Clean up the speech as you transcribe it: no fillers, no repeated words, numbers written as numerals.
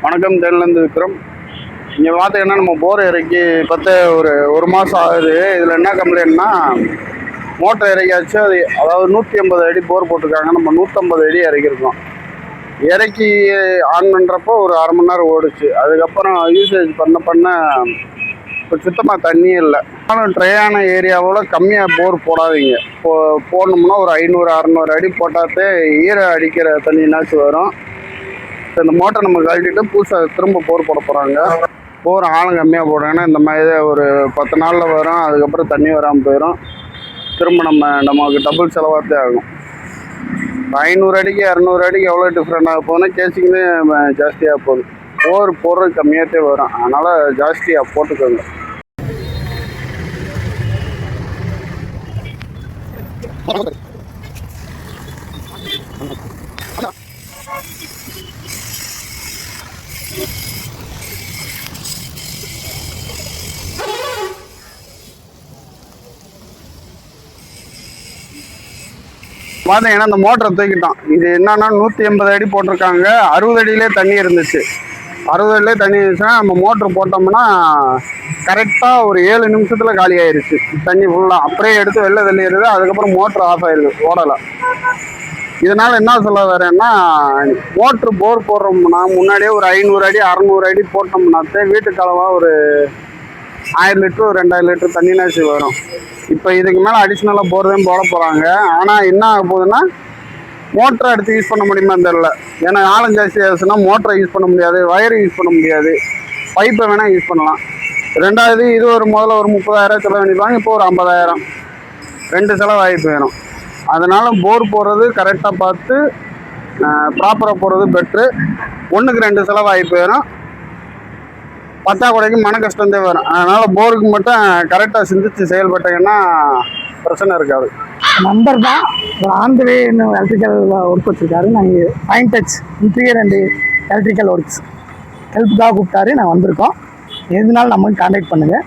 வணக்கம், தேனிலேருந்து விக்ரம். இங்கே பார்த்தீங்கன்னா நம்ம போர் இறக்கி ஒரு மாதம் ஆகுது. இதில் என்ன கம்ப்ளைண்ட்னா, மோட்டர் இறக்கியாச்சு. அதாவது 150 அடி போர் போட்டிருக்காங்க. நம்ம 150 அடி இறக்கியிருக்கோம். இறக்கி ஆன் பண்ணுறப்போ ஒரு அரை மணி நேரம் ஓடிச்சு. அதுக்கப்புறம் யூசேஜ் பண்ண இப்போ சுத்தமாக தண்ணியே இல்லை. ஆனால் ட்ரையான ஏரியாவோட கம்மியாக போர் போடாதீங்க. போடணும்னா ஒரு 500-600 அடி போட்டாத்தே அடிக்கிற தண்ணினாச்சும் வரும். இந்த மோட்டர் நம்ம கழட்டிட்டு புதுசாக திரும்ப போர் போட போகிறாங்க. போர் ஆழம் கம்மியாக போடுறாங்கன்னா இந்த மாதிரி ஒரு 10 நாளில் வரும். அதுக்கப்புறம் தண்ணி வராமல் போயிடும். திரும்ப நமக்கு டபுள் செலவாகத்தே ஆகும். 500 அடிக்கு 200 அடிக்கு எவ்வளோ டிஃப்ரெண்ட் ஆக போகுதுன்னா கேசிங்கு ஜாஸ்தியாக போகுது. போர் போடுறது கம்மியாகத்தே வரும். அதனால் ஜாஸ்தியாக போட்டுக்கோங்க. பார்த்தீங்கன்னா இந்த மோட்டரை தூக்கிட்டோம். இது என்னன்னா 180 அடி போட்டிருக்காங்க. 60 அடியிலே தண்ணி இருந்துச்சு. 60 அடியிலே தண்ணி இருந்துச்சுன்னா நம்ம மோட்ரு போட்டோம்னா கரெக்டாக ஒரு 7 நிமிஷத்தில் காலி ஆயிடுச்சு தண்ணி ஃபுல்லாக. அப்படியே எடுத்து வெளில தள்ளிடுது. அதுக்கப்புறம் மோட்ரு ஆஃப் ஆயிடுது, ஓடலை. இதனால் என்ன சொல்ல வரேன்னா, மோட்ரு போர் போடுறோம்னா முன்னாடியே ஒரு 500 அடி 600 அடி போட்டோம்னாத்தே வீட்டுக்கு அளவாக ஒரு 1000 லிட்டரு 2000 லிட்டரு தண்ணினாச்சு வரும். இப்போ இதுக்கு மேலே அடிஷ்னலாக போகிறதையும் போட போகிறாங்க. ஆனால் என்ன ஆக போகுதுன்னா, மோட்டரை எடுத்து யூஸ் பண்ண முடியுமான்னு தெரில. ஏன்னா ஆழம் ஜாஸ்தி ஆச்சுன்னா மோட்டரை யூஸ் பண்ண முடியாது, வயரை யூஸ் பண்ண முடியாது, பைப்பை வேணால் யூஸ் பண்ணலாம். ரெண்டாவது இது முதல்ல ஒரு 30,000 செலவு பண்ணிப்பாங்க. இப்போ ஒரு 50,000, 2 செலவாகி போயிடும். அதனால் போர் போடுறது கரெக்டாக பார்த்து ப்ராப்பராக போடுறது பெட்ரு. 1க்கு 2 செலவாகி போயிடும். பற்றாக்குறைக்கு மன கஷ்டந்தே வரும். அதனால் போருக்கு மட்டும் கரெக்டாக சிந்திச்சு செயல்பட்டீங்கன்னா பிரச்சனை இருக்காது. நம்பர் தான் ஒரு ஆந்திரே இன்னும் எலக்ட்ரிக்கல் ஒர்க் வச்சுருக்காரு. நாங்கள் fine touch interior and electrical works ஹெல்ப்புக்காக கூப்பிட்டாரு. நாங்கள் வந்திருக்கோம். எதுனாலும் நம்மளுக்கு கான்டாக்ட் பண்ணுங்கள்.